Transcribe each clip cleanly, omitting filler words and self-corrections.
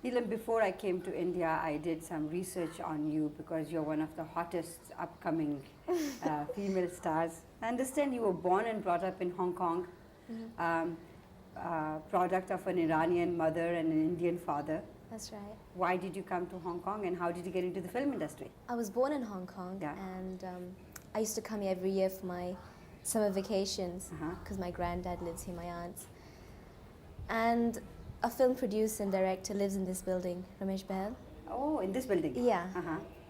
Nilam, before I came to India, I did some research on you because you're one of the hottest upcoming female stars. I understand you were born and brought up in Hong Kong, product of an Iranian mother and an Indian father. That's right. Why did you come to Hong Kong and how did you get into the film industry? I was born in Hong Kong, and I used to come here every year for my summer vacations because my granddad lives here, my aunts. And a film producer and director lives in this building, Ramesh Behl. Oh, in this building? Yeah.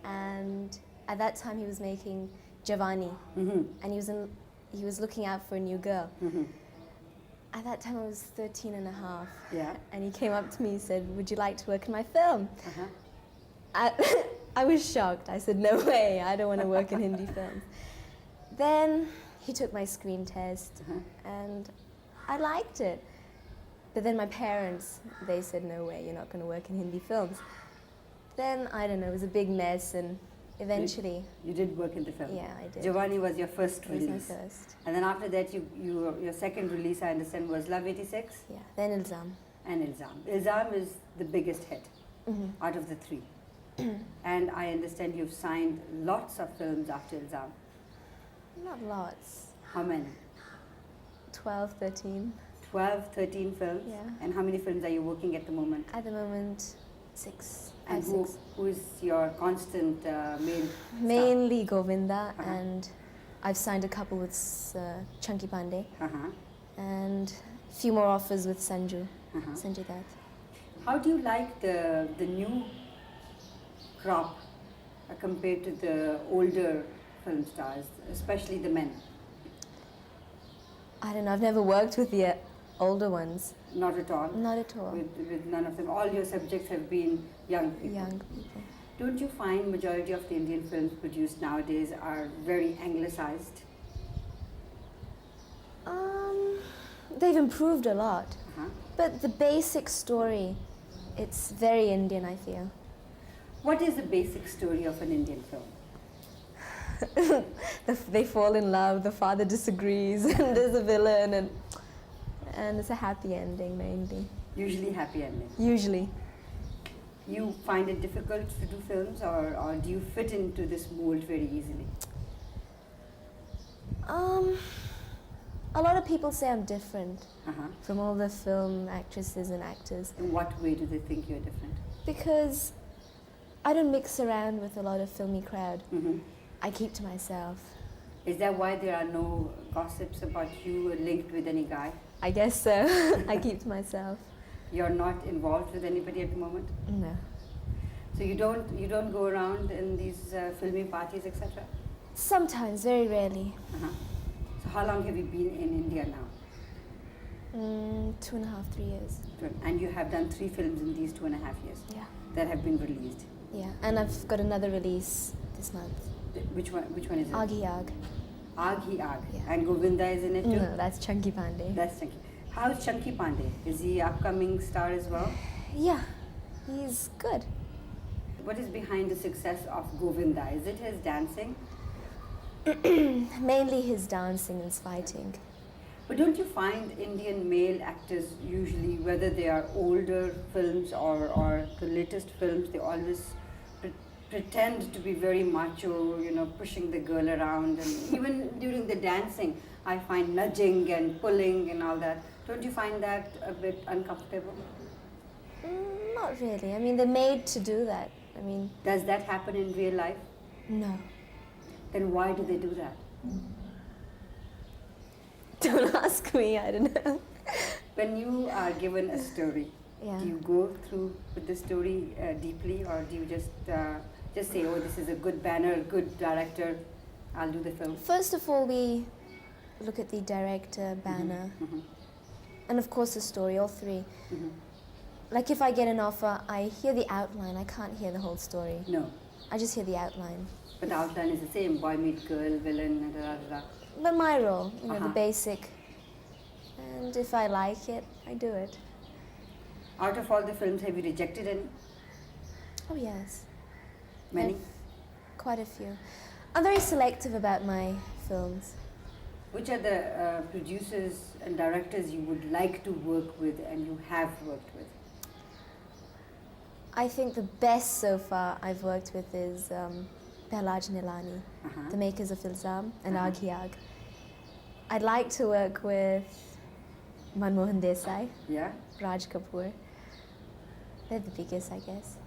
And at that time he was making Javani, and he was looking out for a new girl. At that time I was 13 and a half. Yeah. And he came up to me and said, "Would you like to work in my film?" I was shocked. I said, "No way, I don't want to work in Hindi films." Then he took my screen test and I liked it. But then my parents, they said, "No way, you're not going to work in Hindi films." Then, I don't know, it was a big mess, and eventually... You did work in the film? Yeah, I did. Javani was your first release? It was my first. And then after that, your second release, I understand, was Love 86? Yeah, then Ilzam. And Ilzam. Ilzam is the biggest hit out of the three. And I understand you've signed lots of films after Ilzam. Not lots. How many? 12, 13. 12, 13 films? Yeah. And how many films are you working at the moment? At the moment, 6. And who is your constant main star? Mainly Govinda, and I've signed a couple with Chunky Pandey, and a few more offers with Sanju Dutt. How do you like the new crop compared to the older film stars, especially the men? I don't know, I've never worked with the older ones. Not at all? Not at all. With none of them. All your subjects have been young people. Young people. Don't you find majority of the Indian films produced nowadays are very anglicized? They've improved a lot. But the basic story, it's very Indian, I feel. What is the basic story of an Indian film? They fall in love, the father disagrees, and there's a villain, and it's a happy ending mainly. Usually happy ending? Usually. You find it difficult to do films, or do you fit into this mold very easily? A lot of people say I'm different from all the film actresses and actors. In what way do they think you're different? Because I don't mix around with a lot of filmy crowd. I keep to myself. Is that why there are no gossips about you linked with any guy? I guess so. I keep to myself. You're not involved with anybody at the moment? No. So you don't go around in these filming parties, etc.? Sometimes, very rarely. So how long have you been in India now? 2.5, 3 years. And you have done 3 films in these 2.5 years? Yeah. That have been released? Yeah, and I've got another release this month. Which one is it? Aag Hi Aag. Aag Hi Aag. Yeah. And Govinda is in it too? No, that's Chunky Pandey. That's Chunky. How's Chunky Pandey? Is he upcoming star as well? Yeah, he's good. What is behind the success of Govinda? Is it his dancing? Mainly his dancing and fighting. But don't you find Indian male actors usually, whether they are older films or the latest films, they always pretend to be very macho, you know, pushing the girl around, and even during the dancing, I find nudging and pulling and all that. Don't you find that a bit uncomfortable? Not really. I mean, they're made to do that. I mean... Does that happen in real life? No. Then why do they do that? Don't ask me, I don't know. When you are given a story, do you go through with the story deeply, or do you just say, oh, this is a good banner, good director, I'll do the film? First of all, we look at the director, banner, and of course the story, all 3. Like if I get an offer, I hear the outline, I can't hear the whole story. No. I just hear the outline. But the outline is the same, boy meet girl, villain, But my role, you know, the basic. And if I like it, I do it. Out of all the films, have you rejected any? Oh yes. Many? Quite a few. I'm very selective about my films. Which are the producers and directors you would like to work with and you have worked with? I think the best so far I've worked with is Pehlaj Nilani, the makers of Ilzam and Aag Hi Aag. I'd like to work with Manmohan Desai, Yeah. Raj Kapoor. They're the biggest, I guess.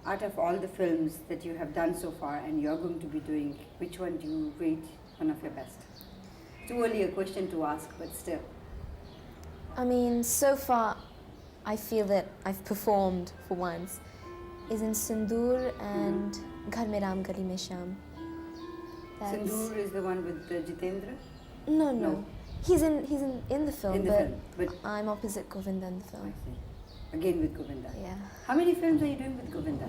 Out of all the films that you have done so far and you're going to be doing, which one do you rate one of your best? Too early a question to ask, but still. I mean, so far, I feel that I've performed for once. Is in Sindoor and Ghar Mein Ram Gali Mein Sham. Sindoor is the one with Jitendra? No. No. He's in the film, In the film, but I'm opposite Govinda in the I film. see. Again with Govinda. Yeah. How many films are you doing with Govinda?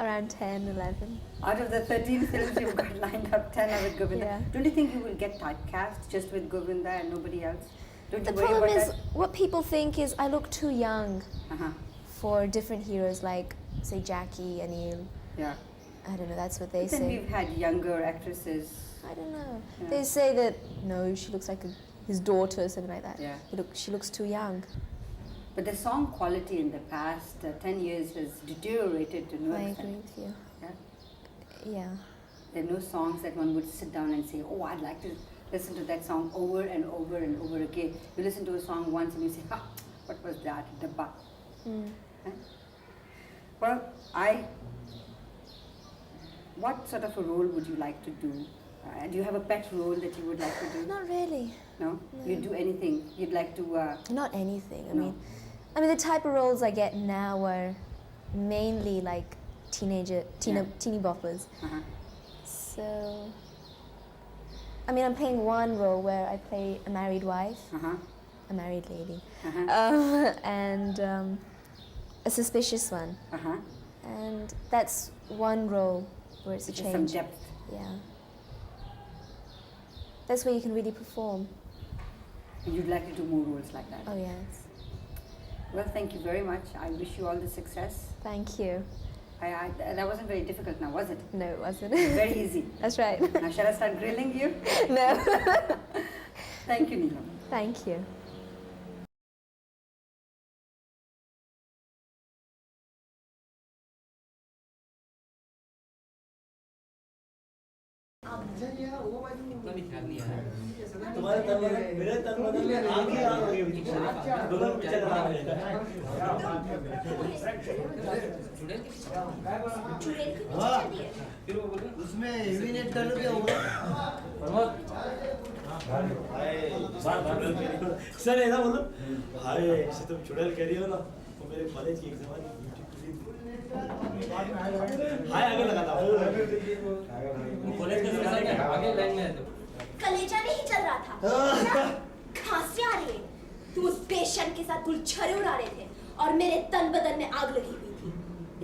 Around 10, 11. Out of the 13 films you've got lined up, 10 are with Govinda. Yeah. Don't you think you will get typecast just with Govinda and nobody else? Don't The you worry problem about is, what people think is I look too young that? for different heroes like, say, Jackie, Anil. Yeah. I don't know, that's what they But then say. we've had younger actresses. I don't know. Yeah. They say that, no, she looks like his daughter or something like that. Yeah. She looks too young. But the song quality in the past 10 years has deteriorated to no I extent. agree with you. Yeah? Yeah. There are no songs that one would sit down and say, oh, I'd like to listen to that song over and over and over again. You listen to a song once and you say, ah, what was that? Dabba. Right? Well, what sort of a role would you like to do? Do you have a pet role that you would like to do? Not really. No? You'd do anything? You'd like to... Not anything. No. I mean, the type of roles I get now are mainly like teeny boppers. So, I mean, I'm playing one role where I play a married wife, a married lady, and a suspicious one. And that's one role where it's a Just some change. depth. Yeah. That's where you can really perform. And you'd like to do more roles like that? Oh, yes. Well, thank you very much. I wish you all the success. Thank you. That wasn't very difficult now, was it? No, it wasn't. Very easy. That's right. Now, shall I start grilling you? No. Thank you, Nilam. Thank you. तुम्हारे तन में मेरे तन में आग ही आग लगी हुई थी दोनों पीछे लगा रहेगा हाँ फिर वो बोले उसमें हेवी नेट डालो क्या हुआ सर ऐसा बोलो हाय ऐसे तुम चुड़ैल कह रही हो ना तो मेरे कॉलेज की एग्जाम आई हाय आगे लगा था कॉलेज का समय क्या आगे लाइन में है तो कलेजा नहीं चल रहा था खांसी आ रही है तुम उस पेशेंट के साथ गुलछरे उड़ा रहे थे और मेरे तन बदन में आग लगी हुई थी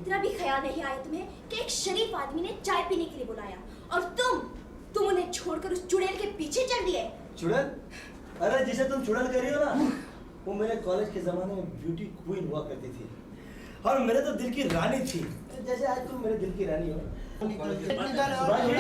इतना भी ख्याल नहीं आया तुम्हें कि एक शरीफ आदमी ने चाय पीने के लिए बुलाया और तुम उन्हें छोड़कर उस चुड़ैल के पीछे चढ़ दिए चुड़ैल अरे जिसे तुम चुड़ैल कर रही हो ना वो मेरे कॉलेज के जमाने में ब्यूटी क्वीन हुआ करती थी और मेरे तो दिल की रानी थी जैसे आज तुम मेरे दिल की रानी हो